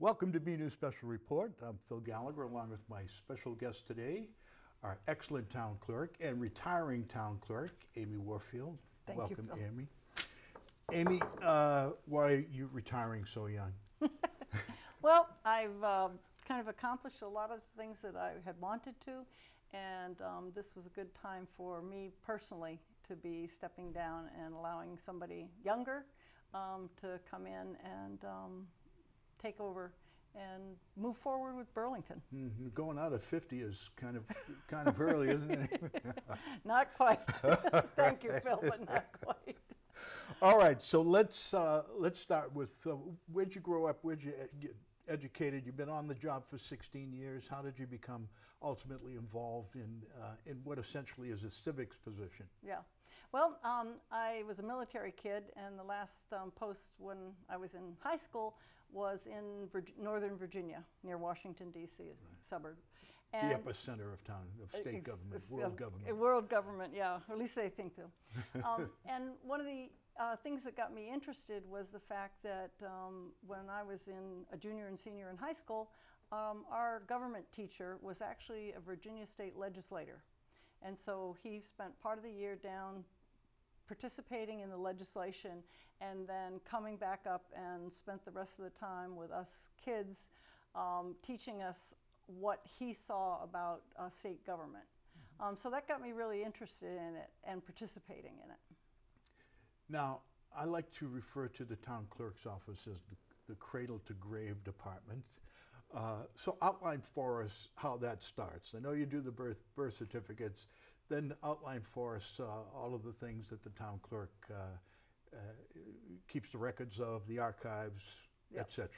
Welcome to BNEWS Special Report. I'm Phil Gallagher, along with my special guest today, our excellent town clerk and retiring town clerk, Amy Warfield. Thank Welcome, you, Phil. Amy. Amy, why are you retiring so young? Well, I've kind of accomplished a lot of things that I had wanted to, and this was a good time for me personally to be stepping down and allowing somebody younger to come in and take over and move forward with Burlington. Mm-hmm. Going out at 50 is kind of early, isn't it? Not quite. Thank you, Phil, but not quite. All right, so let's start with where'd you grow up? Where'd you get educated? You've been on the job for 16 years. How did you become ultimately involved in what essentially is a civics position? Yeah, well, I was a military kid, and the last post when I was in high school was in Northern Virginia, near Washington, D.C., suburb. And the epicenter of state government, world government. World government, yeah, or at least they think so. And one of the things that got me interested was the fact that when I was in a junior and senior in high school, our government teacher was actually a Virginia state legislator. And so he spent part of the year down participating in the legislation and then coming back up and spent the rest of the time with us kids teaching us what he saw about state government. So that got me really interested in it and participating in it. Now, I like to refer to the town clerk's office as the cradle to grave department. So outline for us how that starts. I know you do the birth certificates, then outline for us all of the things that the town clerk keeps the records of, the archives, Yep. etc.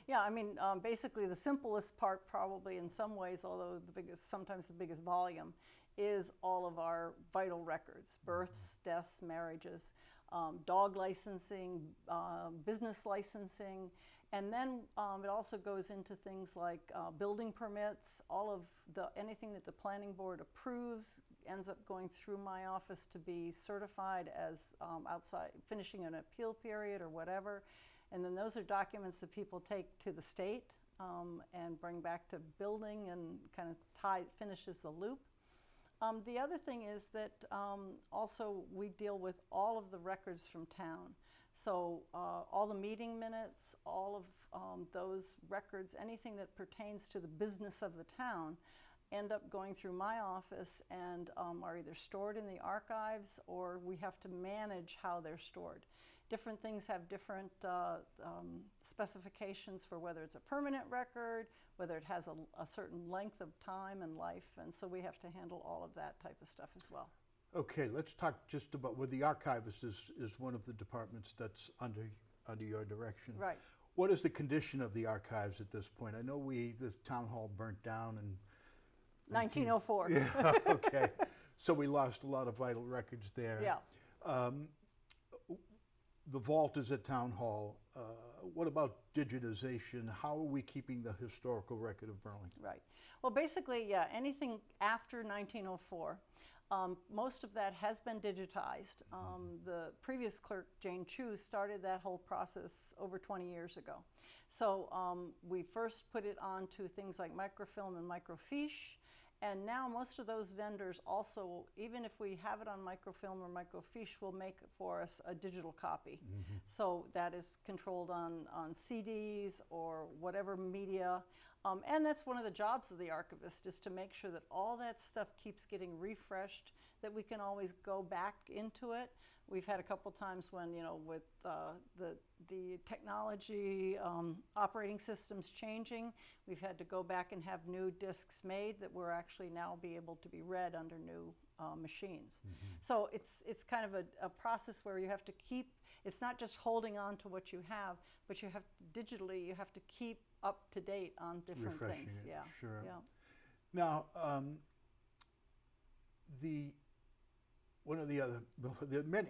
Yeah, I mean, basically the simplest part probably in some ways, although sometimes the biggest volume, is all of our vital records: births, deaths, marriages, dog licensing, business licensing, and then it also goes into things like building permits. Anything that the planning board approves ends up going through my office to be certified as finishing an appeal period or whatever. And then those are documents that people take to the state and bring back to building and kind of finishes the loop. The other thing is that also we deal with all of the records from town. So all the meeting minutes, all of those records, anything that pertains to the business of the town, end up going through my office and are either stored in the archives or we have to manage how they're stored. Different things have different specifications for whether it's a permanent record, whether it has a certain length of time and life, and so we have to handle all of that type of stuff as well. Okay, let's talk just about, the archivist is one of the departments that's under your direction. Right. What is the condition of the archives at this point? I know the town hall burnt down in 1904. Yeah, okay. So we lost a lot of vital records there. Yeah. The vault is at Town Hall. What about digitization? How are we keeping the historical record of Burlington? Right. Well, basically, yeah, anything after 1904, most of that has been digitized. The previous clerk, Jane Chu, started that whole process over 20 years ago. So we first put it onto things like microfilm and microfiche. And now most of those vendors also, even if we have it on microfilm or microfiche, will make for us a digital copy. Mm-hmm. So that is controlled on CDs or whatever media. And that's one of the jobs of the archivist, is to make sure that all that stuff keeps getting refreshed, that we can always go back into it. We've had a couple times when, with the technology operating systems changing, we've had to go back and have new discs made that will actually now be able to be read under new machines. Mm-hmm. So it's kind of a process where you have to keep, it's not just holding on to what you have, but you have digitally, you have to keep up to date on different Refreshing things. It, yeah. Sure. Yeah. Now,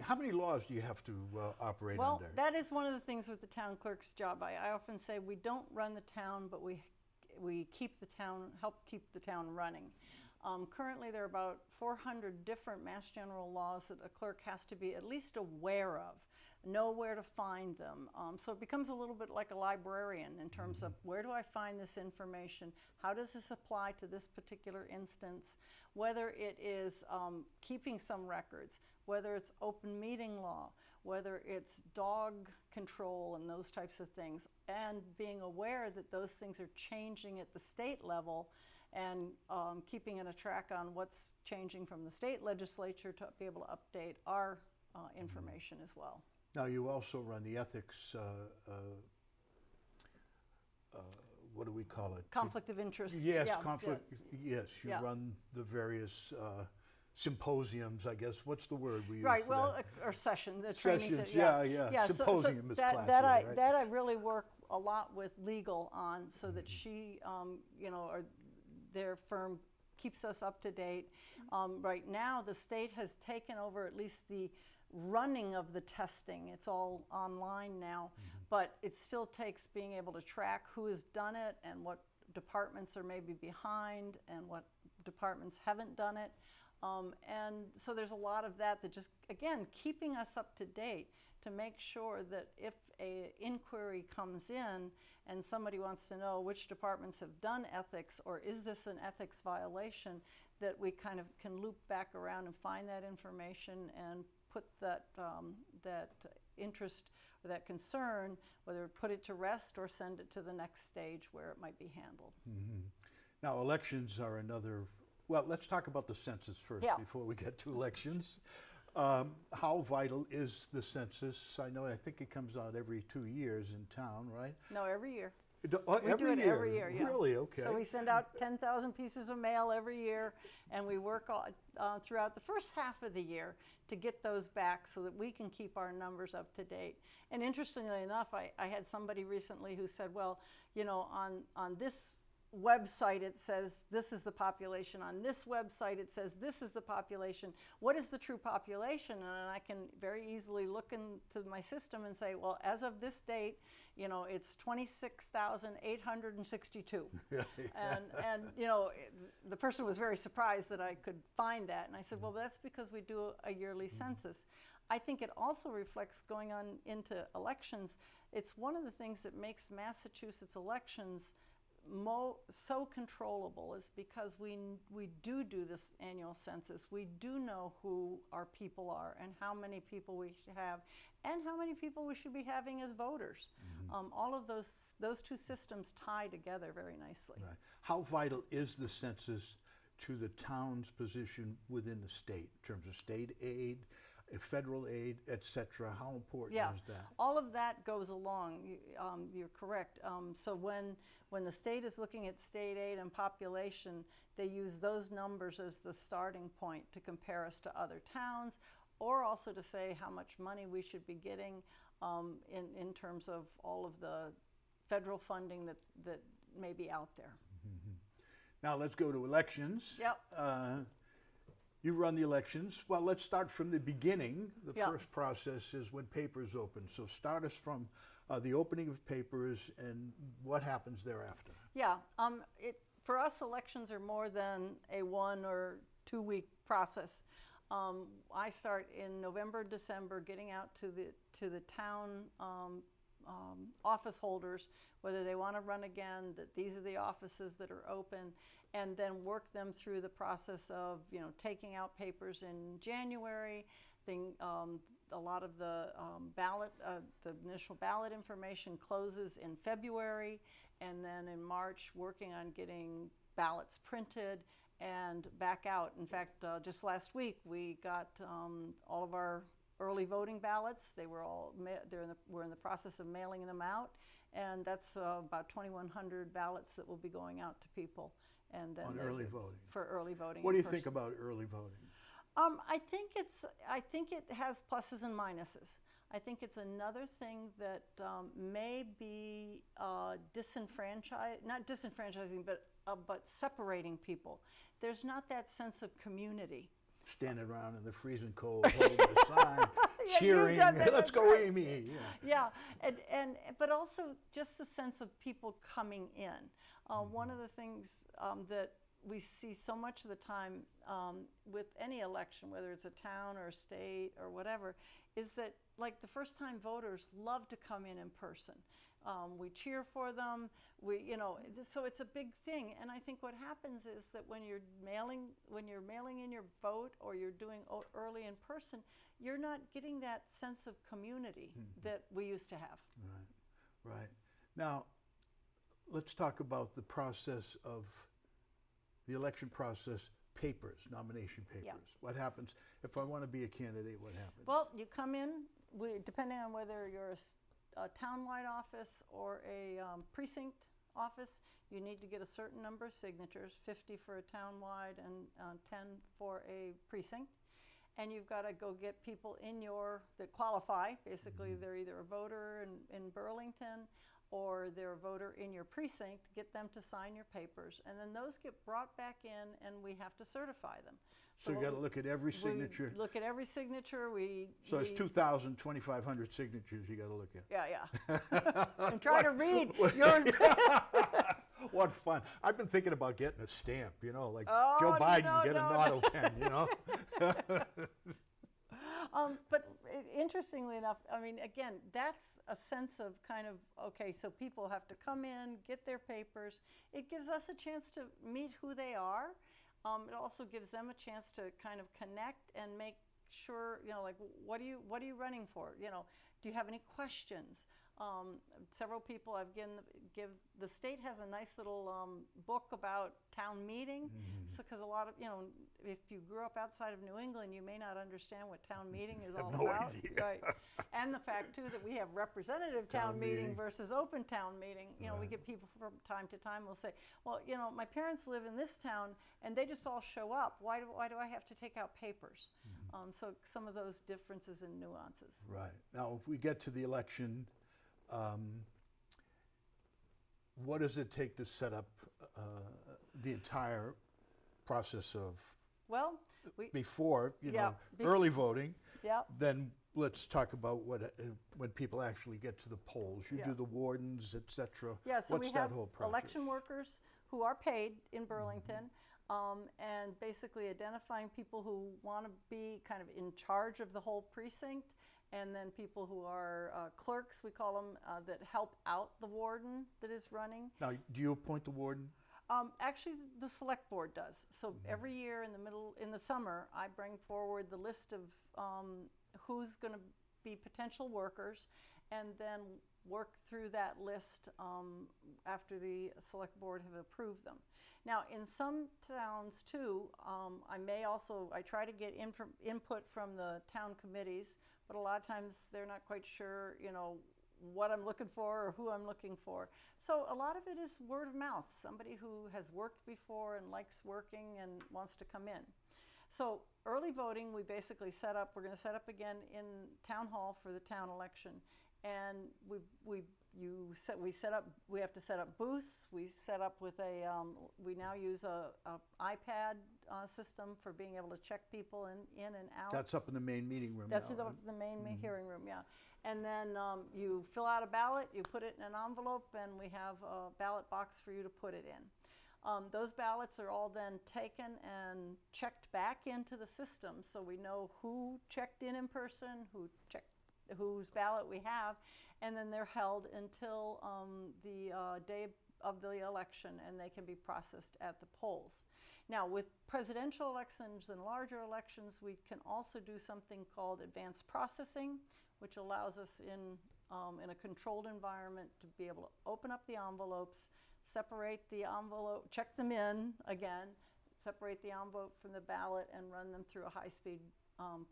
how many laws do you have to operate under? Well, that is one of the things with the town clerk's job. I often say we don't run the town, but we keep the town, help keep the town running. Currently, there are about 400 different Mass General laws that a clerk has to be at least aware of, know where to find them. So it becomes a little bit like a librarian in terms of where do I find this information? How does this apply to this particular instance? Whether it is keeping some records, whether it's open meeting law, whether it's dog control and those types of things, and being aware that those things are changing at the state level, and keeping a track on what's changing from the state legislature to be able to update our information as well. Now, you also run the ethics, what do we call it? Conflict of interest. Yes, yeah, conflict. yeah. Yes, you Yeah. run the various symposiums, I guess. What's the word we use Right, for well, that? or sessions, the trainings. Sessions, yeah. Symposium is classier, right? That I really work a lot with legal on, so that she, or their firm keeps us up to date. Right now, the state has taken over at least the running of the testing. It's all online now, but it still takes being able to track who has done it and what departments are maybe behind and what departments haven't done it. And so there's a lot of that just, again, keeping us up to date to make sure that if an inquiry comes in and somebody wants to know which departments have done ethics or is this an ethics violation, that we kind of can loop back around and find that information and put that, that interest or that concern, whether put it to rest or send it to the next stage where it might be handled. Now, elections are another. Well, let's talk about the census first before we get to elections. How vital is the census? I think it comes out every 2 years in town, right? No, every year. We do it every year, yeah. Really? Okay. So we send out 10,000 pieces of mail every year, and we work throughout the first half of the year to get those back so that we can keep our numbers up to date. And interestingly enough, I had somebody recently who said, well, on this website it says this is the population, on this website it says this is the population. What is the true population? And I can very easily look into my system and say, well, as of this date, it's 26,862. And the person was very surprised that I could find that, and I said, well, that's because we do a yearly census. I think it also reflects, going on into elections, it's one of the things that makes Massachusetts elections so controllable is because we do this annual census. We do know who our people are and how many people we should have and how many people we should be having as voters. All of those two systems tie together very nicely. Right. How vital is the census to the town's position within the state in terms of state aid, federal aid, et cetera? How important is that? All of that goes along. You're correct. So when the state is looking at state aid and population, they use those numbers as the starting point to compare us to other towns, or also to say how much money we should be getting in terms of all of the federal funding that may be out there. Now let's go to elections. You run the elections. Well, let's start from the beginning. The first process is when papers open. So start us from the opening of papers and what happens thereafter. For us, elections are more than a 1 or 2 week process. I start in November, December, getting out to the town office holders, whether they want to run again, that these are the offices that are open, and then work them through the process of taking out papers in January. A lot of the the initial ballot information closes in February, and then in March working on getting ballots printed and back out. In fact, just last week we got all of our early voting ballots. They were all we're in the process of mailing them out, and that's about 2,100 ballots that will be going out to people. And then on early voting. For early voting. What do you think about early voting? I think it has pluses and minuses. I think it's another thing that may be not disenfranchising, but separating people. There's not that sense of community. Standing around in the freezing cold, holding the sign, cheering, let's go, Amy. But also just the sense of people coming in. One of the things that we see so much of the time with any election, whether it's a town or a state or whatever, is that like the first time voters love to come in person. We cheer for them. So it's a big thing. And I think what happens is that when you're mailing in your vote or you're doing early in person, you're not getting that sense of community that we used to have. Right, right. Now, let's talk about the process of the election process, papers, nomination papers. Yeah. What happens if I want to be a candidate? What happens? Well, you come in, depending on whether you're a townwide office or a precinct office, you need to get a certain number of signatures, 50 for a townwide and 10 for a precinct. And you've got to go get people that qualify. Basically, they're either a voter in Burlington or they're a voter in your precinct, get them to sign your papers. And then those get brought back in and we have to certify them. So you got to look at every signature. Look at every signature. So it's 2,000, 2,500 signatures you got to look at. Yeah. And try to read your... What fun. I've been thinking about getting a stamp, like Joe Biden, get an auto pen, But interestingly enough, I mean, again, that's a sense of kind of, okay, so people have to come in, get their papers. It gives us a chance to meet who they are. It also gives them a chance to kind of connect and make sure, like, what are you running for? Do you have any questions? Several people I've the state has a nice little book about town meeting. So, because a lot of, if you grew up outside of New England, you may not understand what town meeting is all about. Idea. Right. And the fact, too, that we have representative town meeting versus open town meeting. We get people from time to time will say, well, my parents live in this town and they just all show up. Why do I have to take out papers? So some of those differences and nuances. Right. Now, if we get to the election, what does it take to set up the entire process of before early voting? Yeah. Then let's talk about when people actually get to the polls. You do the wardens, etc. Yeah. So What's we that have whole process? election workers who are paid in Burlington. And basically identifying people who want to be kind of in charge of the whole precinct, and then people who are clerks, we call them, that help out the warden that is running. Now, do you appoint the warden? Actually, the select board does. So every year in the summer, I bring forward the list of who's going to be potential workers, and then work through that list after the select board have approved them. Now, in some towns too, I try to get input from the town committees, but a lot of times they're not quite sure, what I'm looking for or who I'm looking for. So a lot of it is word of mouth, somebody who has worked before and likes working and wants to come in. So early voting, we basically we're going to set up again in town hall for the town election. And we have to set up booths. We set up with we now use a iPad system for being able to check people in and out. That's up in the main meeting room. That's now, the main hearing room, yeah. And then you fill out a ballot, you put it in an envelope, and we have a ballot box for you to put it in. Those ballots are all then taken and checked back into the system, so we know who checked in person, whose ballot we have, and then they're held until the day of the election, and they can be processed at the polls. Now, with presidential elections and larger elections, we can also do something called advanced processing, which allows us in a controlled environment to be able to open up the envelopes, separate the envelope, check them in again, separate the envelope from the ballot, and run them through a high-speed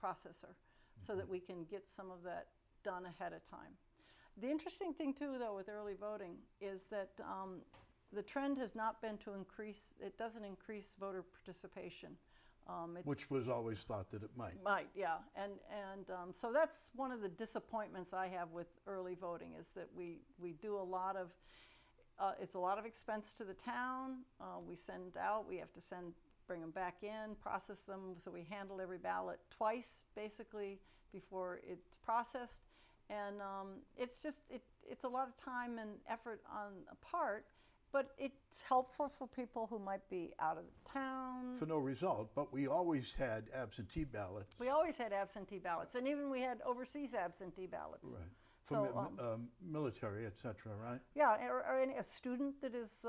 processor so that we can get some of that done ahead of time. The interesting thing too, though, with early voting is that the trend has not been to increase, it doesn't increase voter participation. Which was always thought that it might. Might, yeah. And so that's one of the disappointments I have with early voting is that we do a lot of, it's a lot of expense to the town. We send out, we have to bring them back in, process them, so we handle every ballot twice, basically, before it's processed. And it's just, it's a lot of time and effort on a part, but it's helpful for people who might be out of town. For no result, but we always had absentee ballots. We always had absentee ballots, and even we had overseas absentee ballots. Right. So, From military, et cetera, right? yeah, or a student that is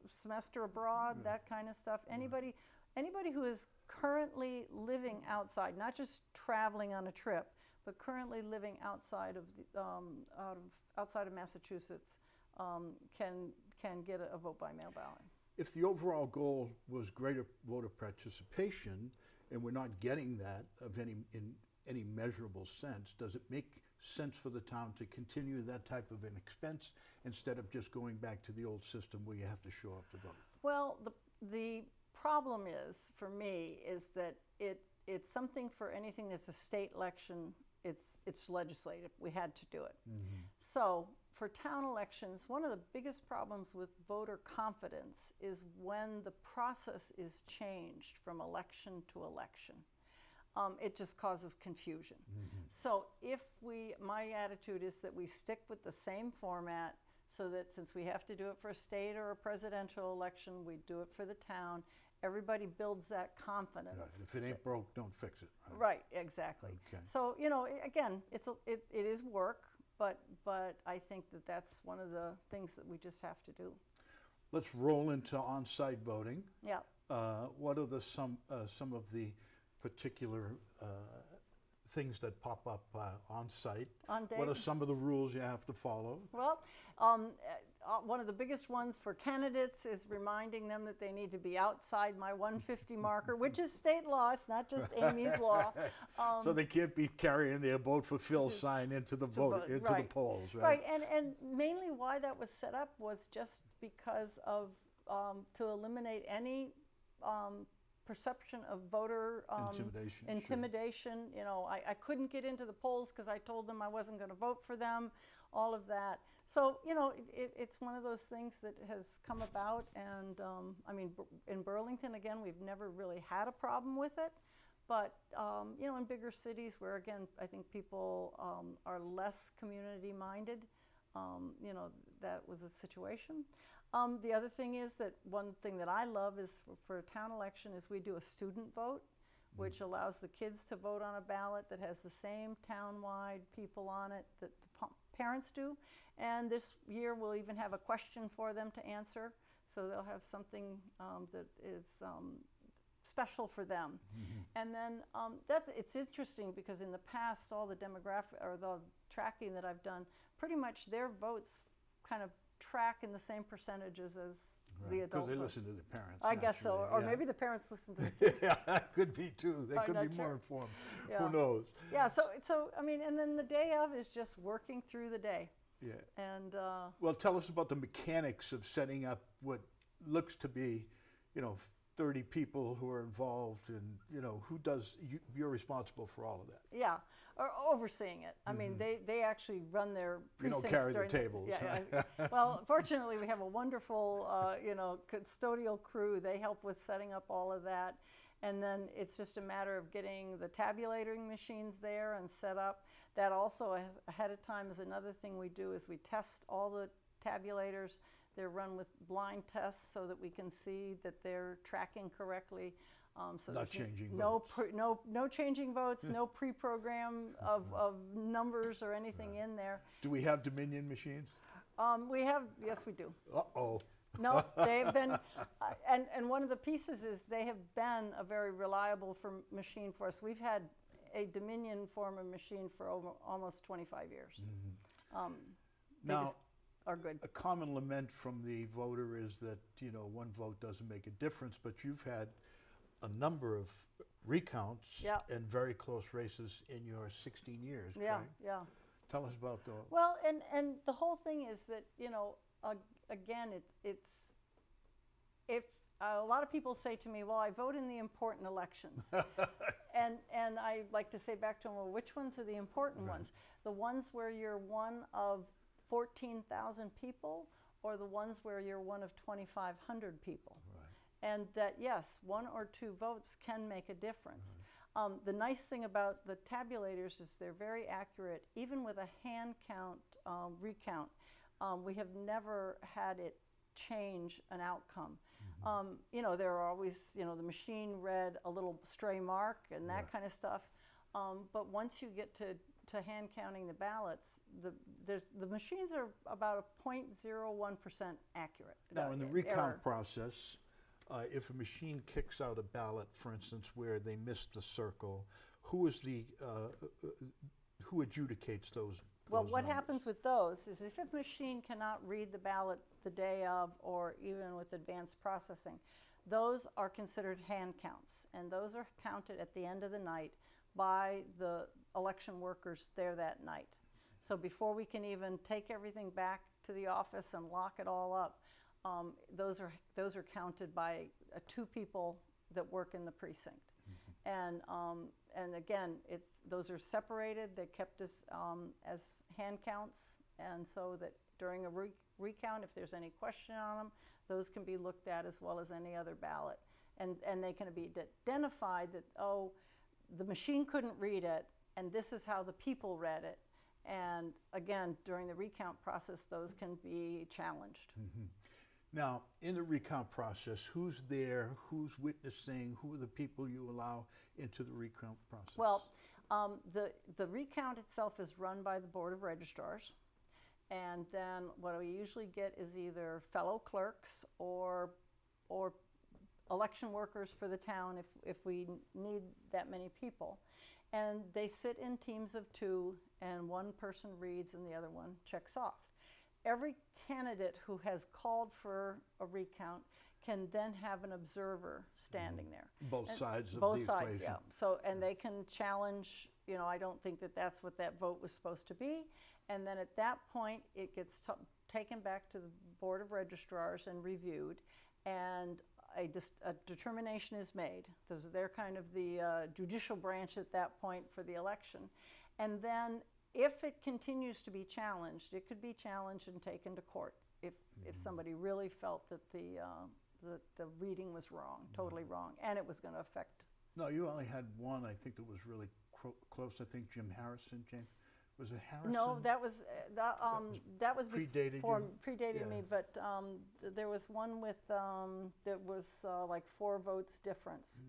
semester abroad, that kind of stuff. Anybody who is currently living outside, not just traveling on a trip, but currently living outside of outside of Massachusetts, can get a vote by mail ballot. If the overall goal was greater voter participation, and we're not getting that in any measurable sense, does it make sense for the town to continue that type of an expense instead of just going back to the old system where you have to show up to vote? Well, the problem is, for me, is that it's something for anything that's a state election. It's legislative. We had to do it. Mm-hmm. So for town elections, one of the biggest problems with voter confidence is when the process is changed from election to election. It just causes confusion. Mm-hmm. So my attitude is that we stick with the same format, so that since we have to do it for a state or a presidential election, we do it for the town. Everybody builds that confidence. Right. If it ain't broke, don't fix it. Right, exactly. Okay. So, again, it is work, but I think that's one of the things that we just have to do. Let's roll into on-site voting. Yeah. What are some of the particular things that pop up on site? On day? What are some of the rules you have to follow? Well, one of the biggest ones for candidates is reminding them that they need to be outside my 150 marker, which is state law. It's not just Amy's law. So they can't be carrying their vote for Phil sign into the the polls, right? Right, and mainly why that was set up was just because of to eliminate any perception of voter intimidation. Sure. I couldn't get into the polls because I told them I wasn't going to vote for them, all of that. So, it's one of those things that has come about, and in Burlington, again, we've never really had a problem with it, but, in bigger cities where, again, I think people are less community-minded, that was a situation. The other thing is that one thing that I love is for a town election is we do a student vote, which allows the kids to vote on a ballot that has the same town-wide people on it that the parents do. And this year we'll even have a question for them to answer, so they'll have something that is special for them. Mm-hmm. And then it's interesting because in the past all the demographic or the tracking that I've done, pretty much their votes kind of track in the same percentages as the adult. Because they listen to the parents. I guess so, or maybe the parents listen to the kids. Yeah, that could be too. They could be more informed. Yeah. Who knows? Yeah. So and then the day of is just working through the day. Yeah. And well, tell us about the mechanics of setting up what looks to be, 30 people who are involved, and who does. You're responsible for all of that. Yeah, or overseeing it. I mean, they actually run their precincts. You don't carry the tables. Yeah. Well, fortunately, we have a wonderful, custodial crew. They help with setting up all of that, and then it's just a matter of getting the tabulating machines there and set up. That also ahead of time is another thing we do is we test all the tabulators. They're run with blind tests so that we can see that they're tracking correctly. So not changing no votes. No changing votes, no pre-program of numbers or anything in there. Do we have Dominion machines? Yes, we do. Uh-oh. No, they've been, and one of the pieces is they have been a very reliable machine for us. We've had a Dominion form of machine for almost 25 years. Mm-hmm. Now, are good. A common lament from the voter is that, one vote doesn't make a difference, but you've had a number of recounts and very close races in your 16 years, yeah, right? Yeah. Tell us about those. Well, and the whole thing is that, again, it's if a lot of people say to me, well, I vote in the important elections. and I like to say back to them, well, which ones are the important ones? The ones where you're one of 14,000 people, or the ones where you're one of 2,500 people? Right. And that, yes, 1 or 2 votes can make a difference. Right. The nice thing about the tabulators is they're very accurate. Even with a hand count recount, we have never had it change an outcome. There are always, the machine read a little stray mark and that kind of stuff. But once you get to hand counting the ballots, the machines are about a 0.01% accurate. Now, in the recount process, if a machine kicks out a ballot, for instance, where they missed the circle, who adjudicates those? Well, what numbers? happens with those is if a machine cannot read the ballot the day of or even with advanced processing, those are considered hand counts, and those are counted at the end of the night by the election workers there that night. So before we can even take everything back to the office and lock it all up, those are counted by 2 people that work in the precinct. And again, those are separated. They're kept as hand counts, and so that during a recount, if there's any question on them, those can be looked at as well as any other ballot, and they can be identified that, oh, the machine couldn't read it, and this is how the people read it. And again, during the recount process, those can be challenged. Mm-hmm. Now, in the recount process, who's there, who's witnessing, who are the people you allow into the recount process? Well, the recount itself is run by the Board of Registrars, and then what we usually get is either fellow clerks or election workers for the town if we need that many people. And they sit in teams of 2, and one person reads and the other one checks off. Every candidate who has called for a recount can then have an observer standing there. Both sides of both the sides, equation. yeah. So, and they can challenge, I don't think that that's what that vote was supposed to be. And then at that point, it gets taken back to the Board of Registrars and reviewed, and a determination is made. They're kind of the judicial branch at that point for the election. And then if it continues to be challenged, it could be challenged and taken to court if somebody really felt that the reading was wrong, totally wrong, and it was going to affect. No, you only had one, I think, that was really close. I think Jim Harrison, James. Was it Harrison? No, that was predated predated Yeah. me, but there was one with that was like 4 votes difference,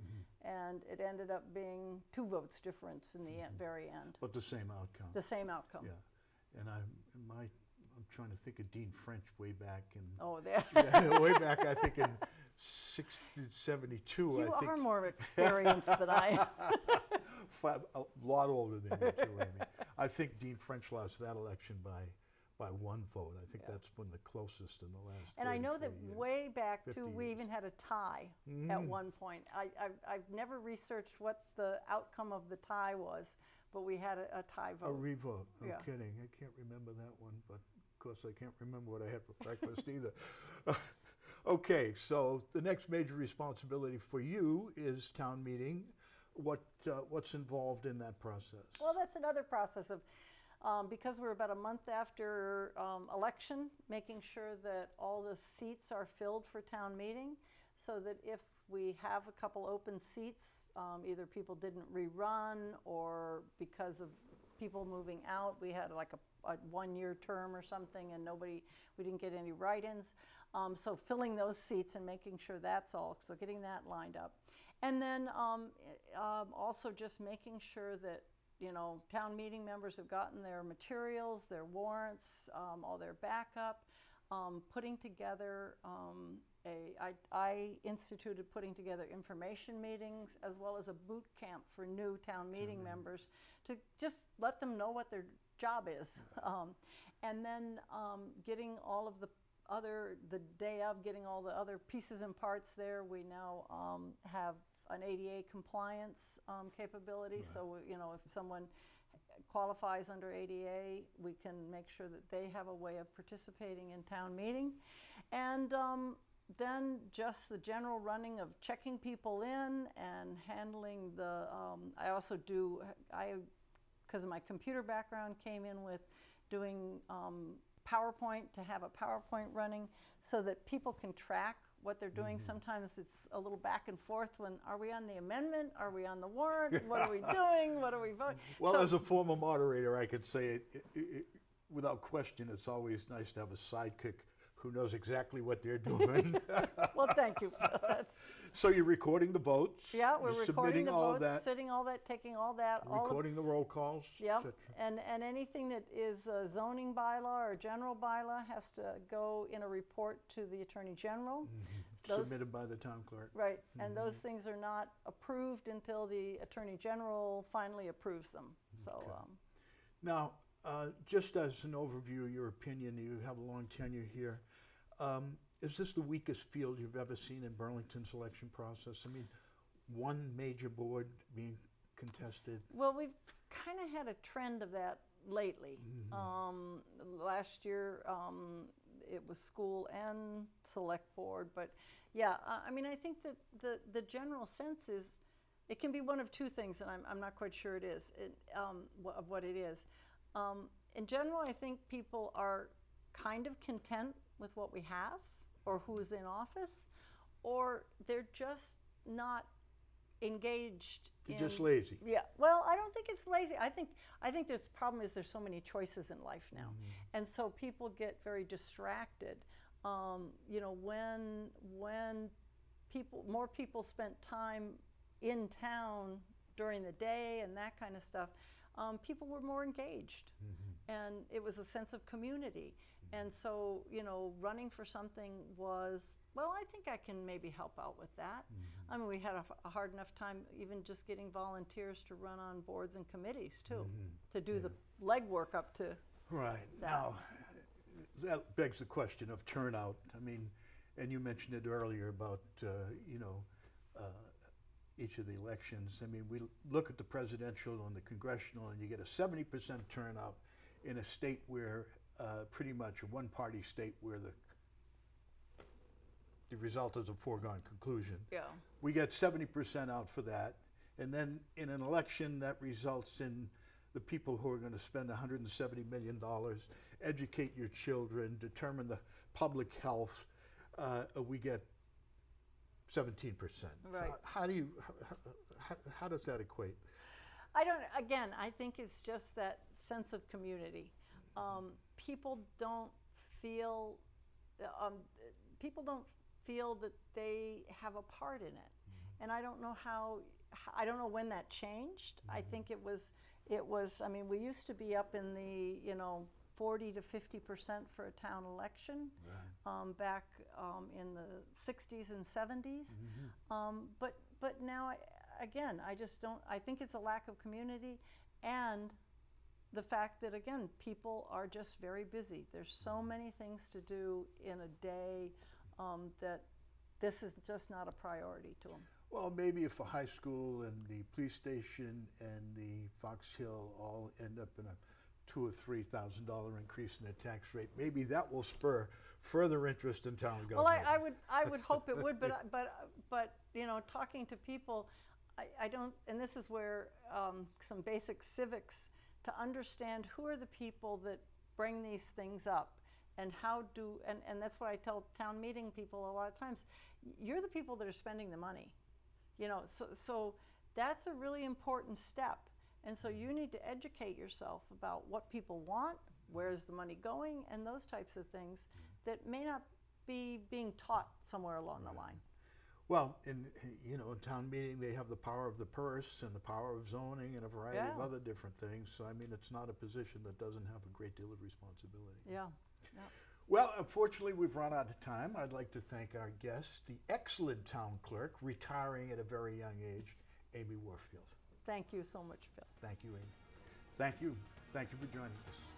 and it ended up being 2 votes difference in the very end. But the same outcome. The same outcome. Yeah, and I'm trying to think of Dean French way back in. Oh, there. Yeah, way back, I think in 1972. You I think. are more experienced than I. A lot older than you too, Amy. I think Dean French lost that election by 1 vote. I think that's been the closest in the last. And I know that years. way back too, we years. even had a tie at one point. I've never researched what the outcome of the tie was, but we had a tie vote. A revote. No Yeah. kidding. I can't remember that one, but of course I can't remember what I had for breakfast either. Okay, so the next major responsibility for you is town meeting. What's involved in that process? Well, that's another process of, because we're about a month after election, making sure that all the seats are filled for town meeting, so that if we have a couple open seats, either people didn't rerun or because of people moving out, we had like a 1-year term or something, and we didn't get any write-ins. So filling those seats and making sure that's all, so getting that lined up. And then also just making sure that, town meeting members have gotten their materials, their warrants, all their backup, putting together I instituted putting together information meetings as well as a boot camp for new town meeting members to just let them know what their job is. And then getting all of the day of, getting all the other pieces and parts there. We now have an ADA compliance capability. Right. So, if someone qualifies under ADA, we can make sure that they have a way of participating in town meeting. And then just the general running of checking people in and handling the, I also do, because of my computer background, came in with doing PowerPoint, to have a PowerPoint running so that people can track what they're doing. Sometimes it's a little back and forth when, are we on the amendment? Are we on the warrant? What are we doing? What are we voting? Well, so, as a former moderator, I could say it, without question, it's always nice to have a sidekick who knows exactly what they're doing. Well, thank you, Phil. So you're recording the votes? Yeah, we're you're recording submitting the all votes, that, sitting all that, taking all that, all of, recording the roll calls? yeah, et cetera? and anything that is a zoning bylaw or general bylaw has to go in a report to the Attorney General. Those- Submitted by the town clerk. Right, and those things are not approved until the Attorney General finally approves them. So, Okay. Now, just as an overview, your opinion, you have a long tenure here. Is this the weakest field you've ever seen in Burlington's election process? I mean, one major board being contested. well, we've kind of had a trend of that lately. Last year, it was school and select board, but yeah, I mean, I think that the general sense is it can be one of two things, and I'm not quite sure it is, of what it is. In general, I think people are kind of content with what we have or who's in office, or they're just not engaged. You're just lazy. Yeah, well, I don't think it's lazy. I think there's the problem is there's so many choices in life now, and so people get very distracted. You know, when more people spent time in town during the day and that kind of stuff, people were more engaged, and it was a sense of community. And so, you know, running for something was, well, I think I can maybe help out with that. I mean, we had a hard enough time even just getting volunteers to run on boards and committees too, to do the legwork up to. Right. that. Now, that begs the question of turnout. I mean, and you mentioned it earlier about, you know, each of the elections. I mean, we look at the presidential and the congressional, and you get a 70% turnout in a state where pretty much a one-party state where the result is a foregone conclusion. Yeah. We get 70% out for that, and then in an election that results in the people who are going to spend $170 million, educate your children, determine the public health, we get 17%. Right. So how does that equate? Again, I think it's just that sense of community. People don't feel that they have a part in it, and I don't know I don't know when that changed. I think it was. I mean, we used to be up in the 40 to 50% for a town election, back in the 60s and 70s. But now, I just don't. I think it's a lack of community, and the fact that, again, people are just very busy. There's so many things to do in a day that this is just not a priority to them. Well, maybe if a high school and the police station and the Fox Hill all end up in a $2,000 or $3,000 increase in the tax rate, maybe that will spur further interest in town government. Well, I would hope it would, but talking to people, I don't, and this is where some basic civics to understand who are the people that bring these things up, and and that's what I tell town meeting people a lot of times. You're the people that are spending the money, so that's a really important step. And so you need to educate yourself about what people want, where's the money going, and those types of things that may not be being taught somewhere along the line. Well, in town meeting, they have the power of the purse and the power of zoning and a variety of other different things. So, I mean, it's not a position that doesn't have a great deal of responsibility. Yeah. Well, unfortunately, we've run out of time. I'd like to thank our guest, the excellent town clerk, retiring at a very young age, Amy Warfield. Thank you so much, Phil. Thank you, Amy. Thank you. Thank you for joining us.